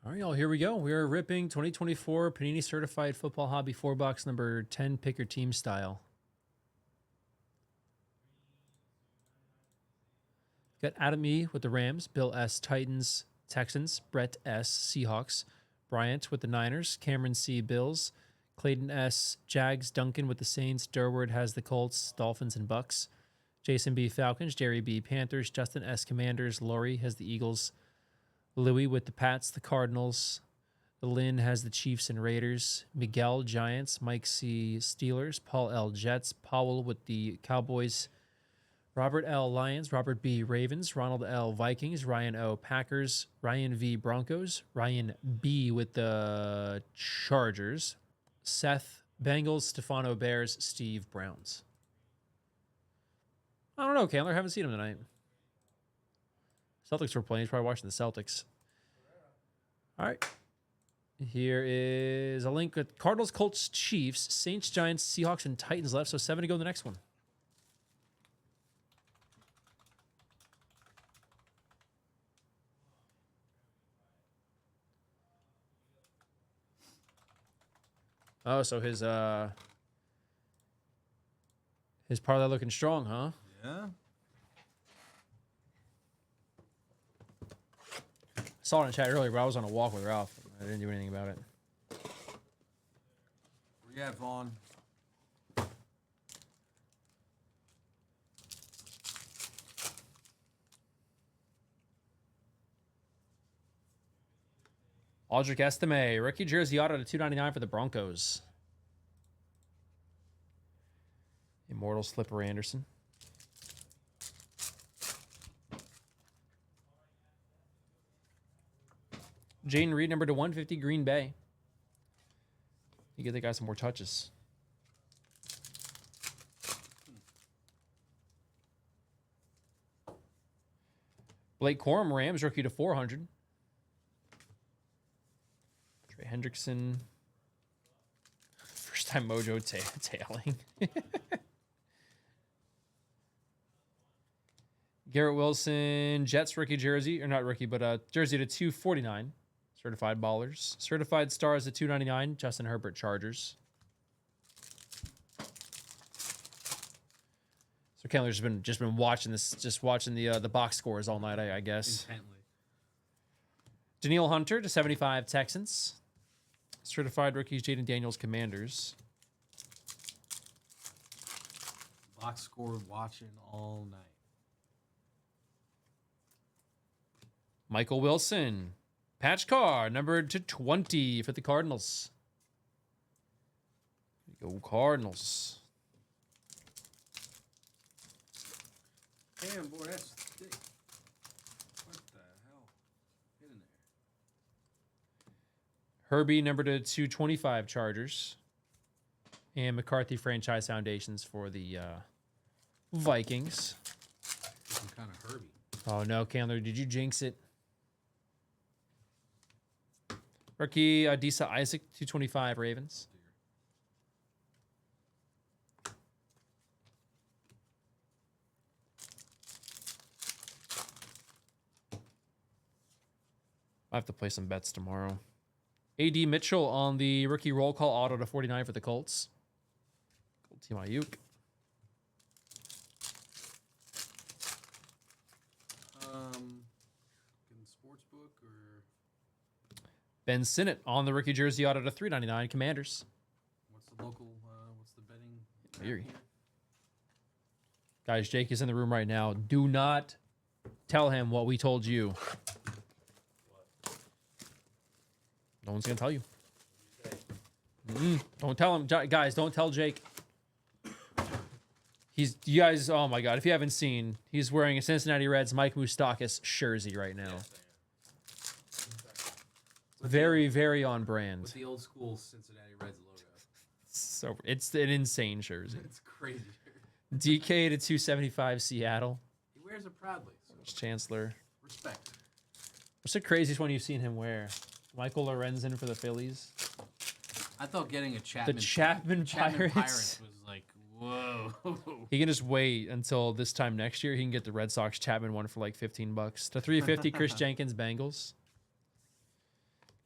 All right, y'all, here we go. We are ripping 2024 Panini Certified Football Hobby 4-box number 10 pick your team style. Got Adam E. with the Rams, Bill S. Titans, Texans, Brett S. Seahawks, Bryant with the Niners, Cameron C. Bills, Clayton S. Jags, Duncan with the Saints, Durward has the Colts, Dolphins, and Bucks, Jason B. Falcons, Jerry B. Panthers, Justin S. Commanders, Laurie has the Eagles, Louis with the Pats, the Cardinals, Lynn has the Chiefs and Raiders, Miguel Giants, Mike C. Steelers, Paul L. Jets, Powell with the Cowboys, Robert L. Lions, Robert B. Ravens, Ronald L. Vikings, Ryan O. Packers, Ryan V. Broncos, Ryan B. with the Chargers, Seth Bengals, Stefano Bears, Steve Browns. I don't know, Candler. Haven't seen him tonight. Celtics were playing. He's probably watching the Celtics. All right. Here is a link with Cardinals, Colts, Chiefs, Saints, Giants, Seahawks, and Titans left. So 7 to go in the next one. Oh, so his parlay looking strong, huh? Yeah. Saw it in chat earlier, but I was on a walk with Ralph. I didn't do anything about it. Where you at, Vaughn? Aldrich Estime, rookie jersey auto to $2.99 for the Broncos. Immortal Slipper Anderson. Jaden Reed, number to 150, Green Bay. You get the guy some more touches. Blake Corum, Rams, rookie to 400. Trey Hendrickson. First time Mojo tailing. Garrett Wilson, Jets rookie jersey, or not rookie, but jersey to 249. Certified Ballers. Certified Stars at $2.99. Justin Herbert, Chargers. So Kendler's just been watching this, just watching the box scores all night, I guess. Intently. Daniil Hunter to 75, Texans. Certified rookies, Jaden Daniels, Commanders. Box score watching all night. Michael Wilson. Patch car, numbered to 20 for the Cardinals. Go Cardinals. Damn, boy, that's thick. What the hell? Get in there. Herbie, numbered to 225, Chargers. And McCarthy Franchise Foundations for the Vikings. Some kind of Herbie. Oh, no, Candler, did you jinx it? Rookie Adisa Isaac, 225, Ravens. I have to play some bets tomorrow. A.D. Mitchell on the rookie roll call auto to 49 for the Colts. Gold Team Ayuk. Sportsbook or Ben Sinnott on the rookie jersey auto to $3.99, Commanders. what's the local? What's the betting? Here. Guys, Jake is in the room right now. Do not tell him what we told you. No one's going to tell you. Don't tell him. Guys, don't tell Jake. You guys, oh my God. If you haven't seen, he's wearing a Cincinnati Reds Mike Moustakas jersey right now. Very, very on brand. With the old school Cincinnati Reds logo. So it's an insane jersey. It's crazy. DK to 275 Seattle. He wears it proudly. So Chancellor. respect. What's the craziest one you've seen him wear? Michael Lorenzen for the Phillies. I thought getting a Chapman. The Chapman Pirates. was like, whoa. He can just wait until this time next year. He can get the Red Sox Chapman one for like $15. To 350, Chris Jenkins, Bengals.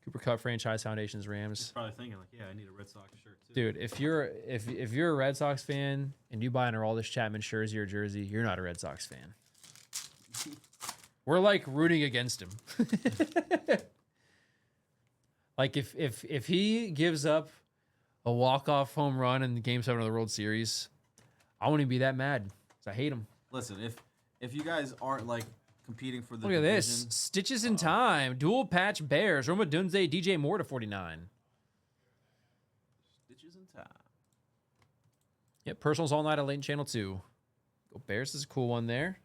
Cooper Cup franchise foundations Rams. Probably thinking like, yeah, I need a Red Sox shirt too. Dude, if you're a Red Sox fan and you buy an Aroldis Chapman jersey or jersey, you're not a Red Sox fan. We're like rooting against him. Like if he gives up a walk-off home run in Game 7 of the World Series, I wouldn't even be that mad because I hate him. Listen, if you guys aren't like competing for the Look at this. division, Stitches in time. Dual patch Bears. Roma Dunze, DJ Moore to 49. stitches in time. Yep, personals all night on Late Channel 2. Go Bears is a cool one there.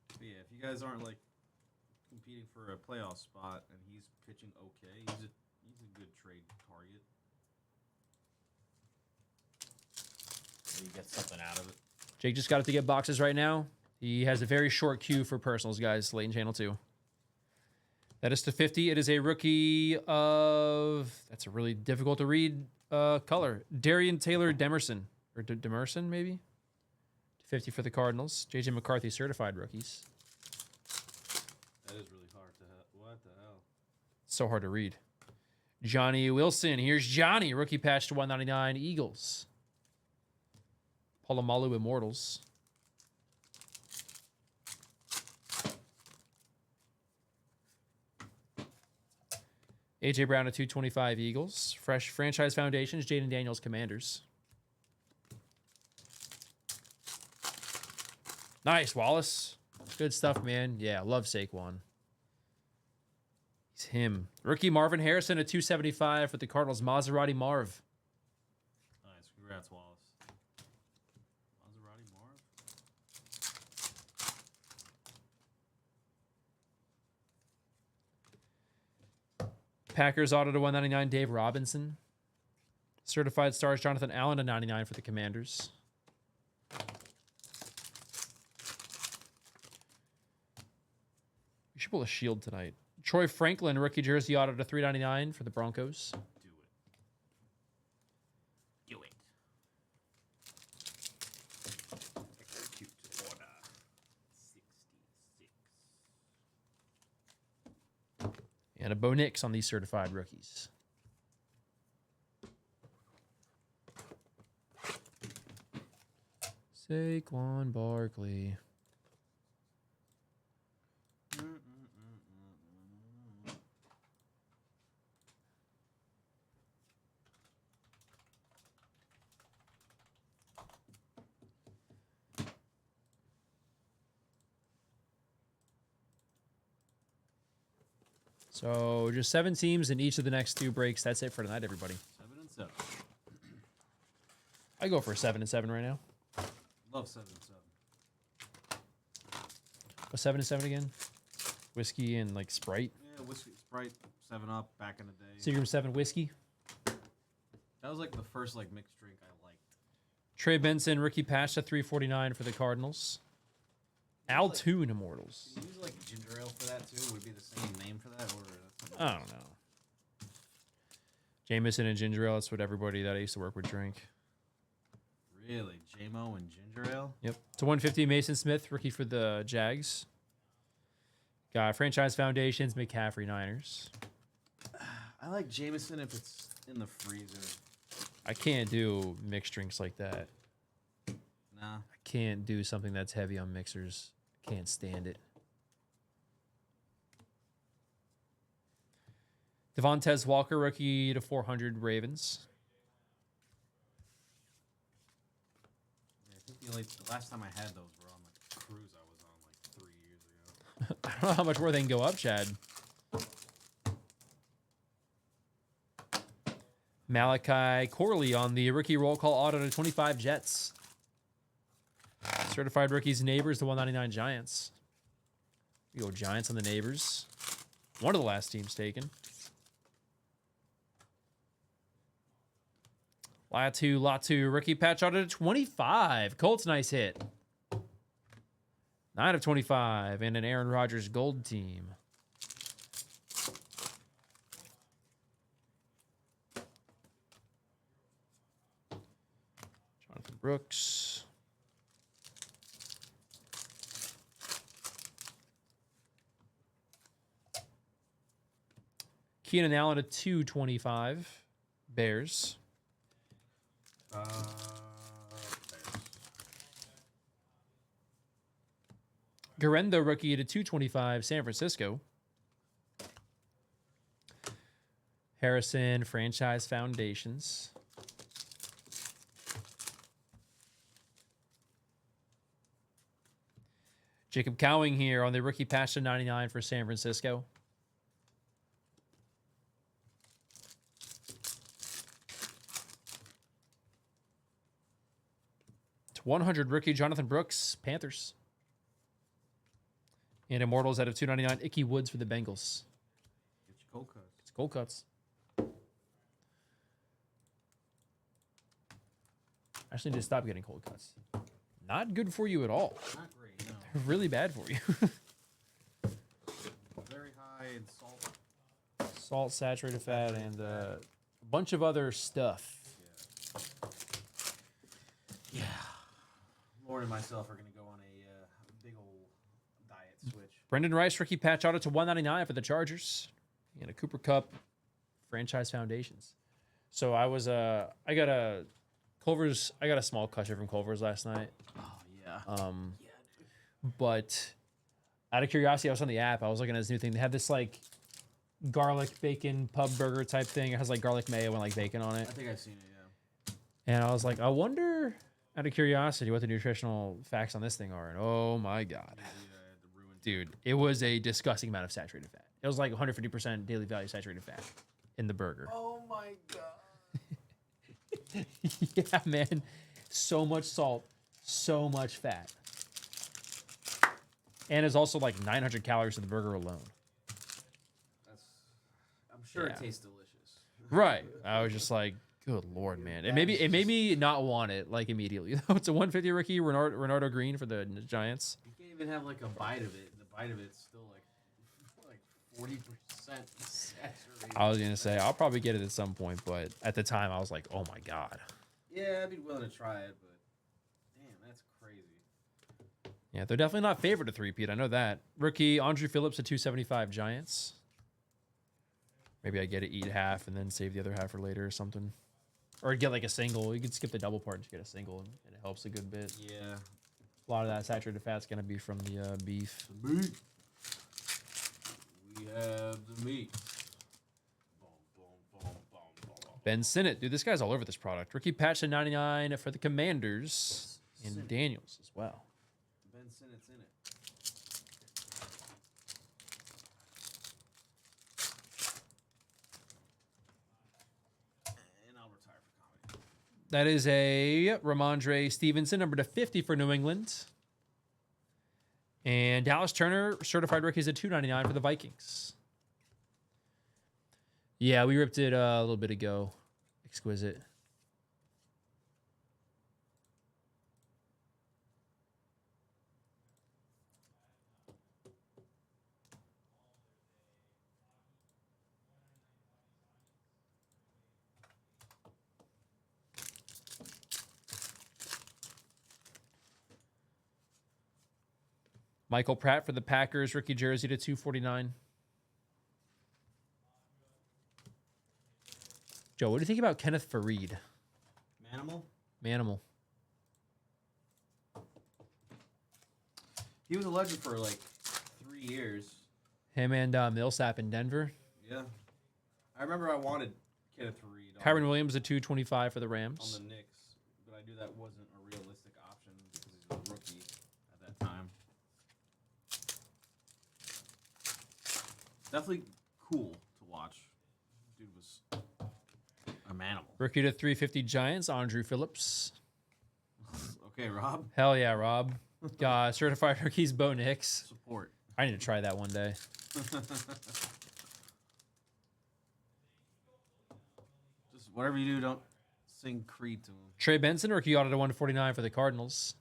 But yeah, if you guys aren't like competing for a playoff spot and he's pitching okay, he's a good trade target. You get something out of it. Jake just got it to get boxes right now. He has a very short queue for personals, guys. Late in Channel 2. That is to 50. It is a rookie of... That's a really difficult to read color. Darian Taylor Demerson. Or Demerson, maybe? 50 for the Cardinals. J.J. McCarthy certified rookies. That is really hard to have. What the hell? So hard to read. Johnny Wilson. Here's Johnny. Rookie patch to 199 Eagles. Palomalu Immortals. A.J. Brown at 225 Eagles. Fresh franchise foundations. Jaden Daniels Commanders. Nice, Wallace. Good stuff, man. Yeah, love Saquon. He's him. Rookie Marvin Harrison at 275 for the Cardinals. Maserati Marv. Nice. Congrats, Wallace. Maserati Marv. Packers auto to 199 Dave Robinson. Certified stars Jonathan Allen to 99 for the Commanders. We should pull a shield tonight. Troy Franklin, rookie jersey auto to 399 for the Broncos. Do it. Execute order 66. And a Bo Nix on these certified rookies. Saquon Barkley. So just 7 teams in each of the next 2 breaks. That's it for tonight, everybody. 7 and 7. I go for 7 and 7 right now. Love 7 and 7. A 7 and 7 again. Whiskey and like Sprite. Yeah, whiskey, Sprite, 7 Up back in the day. Seagram 7 whiskey. That was like the first like mixed drink I liked. Trey Benson, rookie patch to 349 for the Cardinals. Altoon Immortals. Can you use like ginger ale for that too? Would it be the same name for that, or I don't know. Jameson and ginger ale. That's what everybody that I used to work with drink. really JMO and ginger ale? Yep. To 150 Mason Smith, rookie for the Jags. Got franchise foundations, McCaffrey Niners. I like Jameson if it's in the freezer. I can't do mixed drinks like that. Nah. I can't do something that's heavy on mixers. Can't stand it. Devontae Walker, rookie to 400 Ravens. Yeah, I think the last time I had those were on like a cruise I was on like 3 years ago. I don't know how much more they can go up, Chad. Malachi Corley on the rookie roll call auto to 25 Jets. Certified rookies neighbors to 199 Giants. We go Giants on the neighbors. One of the last teams taken. Latu, rookie patch auto to 25. Colts, nice hit. 9 of 25 and an Aaron Rodgers gold team. Jonathan Brooks. Keenan Allen to 225. Bears. Bears. Garendo rookie to 225. San Francisco. Harrison franchise foundations. Jacob Cowing here on the rookie patch to 99 for San Francisco. To 100 rookie Jonathan Brooks, Panthers. And Immortals out of 299, Icky Woods for the Bengals. Get your cold cuts. It's cold cuts. I actually need to stop getting cold cuts. Not good for you at all. Not great, no. They're really bad for you. Very high in salt. Salt, saturated fat, and a bunch of other stuff. Yeah. Lauren and myself are going to go on a big old diet switch. Brendan Rice, rookie patch auto to 199 for the Chargers. And a Cooper Cup franchise foundations. So I got a small cushion from Culver's last night. Oh, yeah. But out of curiosity, I was on the app. I was looking at this new thing. They have this like garlic bacon pub burger type thing. It has like garlic mayo and like bacon on it. I think I've seen it, yeah. And I was like, I wonder, out of curiosity, what the nutritional facts on this thing are. And oh my God. Dude, it was a disgusting amount of saturated fat. It was like 150% daily value saturated fat in the burger. Oh my God. Yeah, man. So much salt, so much fat. And it's also like 900 calories in the burger alone. I'm sure Yeah. it tastes delicious. Right. I was just like, good Lord, man. It made me not want it like immediately. It's a 150 rookie, Renardo Green for the Giants. You can't even have like a bite of it. The bite of it's still like 40% saturated. I was going to say, I'll probably get it at some point, but at the time I was like, oh my God. Yeah, I'd be willing to try it, but damn, that's crazy. Yeah, they're definitely not favored to three-peat. I know that. Rookie Andrew Phillips at 275 Giants. Maybe I get it, eat half, and then save the other half for later or something. Or get like a single. You could skip the double part and just get a single, and it helps a good bit. Yeah. A lot of that saturated fat's going to be from the beef. The meat. We have the meat. Boom, boom, boom, boom, boom. Ben Sinnott. Dude, this guy's all over this product. Rookie patch to 99 for the Commanders. And Daniels as well. Ben Sinnott's in it. And I'll retire for comedy. That is a Ramondre Stevenson, number to 50 for New England. And Dallas Turner, certified rookies at $2.99 for the Vikings. Yeah, we ripped it a little bit ago. Exquisite. Michael Pratt for the Packers, rookie jersey to 249. Joe, what do you think about Kenneth Fareed? Manimal. He was a legend for like 3 years. Him and Millsap in Denver. Yeah. I remember I wanted Kenneth Reed Kyron Williams at 225 for the Rams. on the Knicks, but I knew that wasn't a realistic option because he's a rookie at that time. Definitely cool to watch. Dude was a manimal. Rookie to 350 Giants, Andrew Phillips. Okay, Rob. Hell yeah, Rob. Certified rookies, Bo Nix. Support. I need to try that one day. Just whatever you do, don't sing Creed to him. Trey Benson, rookie auto to 149 for the Cardinals.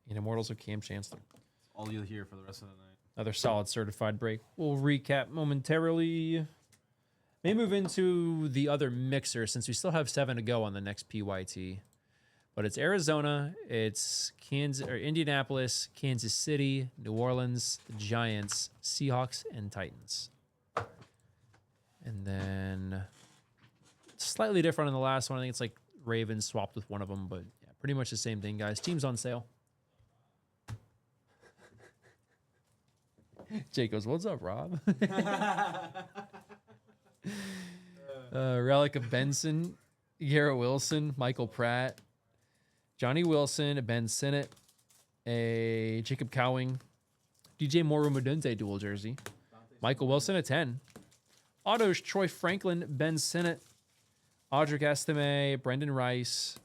And Immortals with Cam Chancellor. That's all you'll hear for the rest of the night. Another solid certified break. We'll recap momentarily. May move into the other mixer since we still have 7 to go on the next PYT. But it's Arizona, it's Indianapolis, Kansas City, New Orleans, the Giants, Seahawks, and Titans. And then slightly different on the last one. I think it's like Ravens swapped with one of them, but yeah, pretty much the same thing, guys. Teams on sale. Jake goes, what's up, Rob? Relic of Benson, Garrett Wilson, Michael Pratt, Johnny Wilson, Ben Sinnott, a Jacob Cowing, DJ Morumudunze dual jersey, Michael Wilson at 10. Autos, Troy Franklin, Ben Sinnott, Audric Estime, Brendan Rice,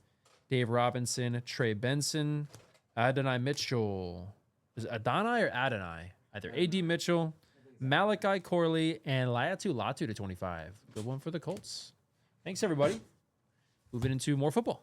Dave Robinson, Trey Benson, Adonai Mitchell. Is it Adonai or Adonai? Either A.D. Mitchell, Malachi Corley, and Latu Latu to 25. Good one for the Colts. Thanks, everybody. Moving into more football.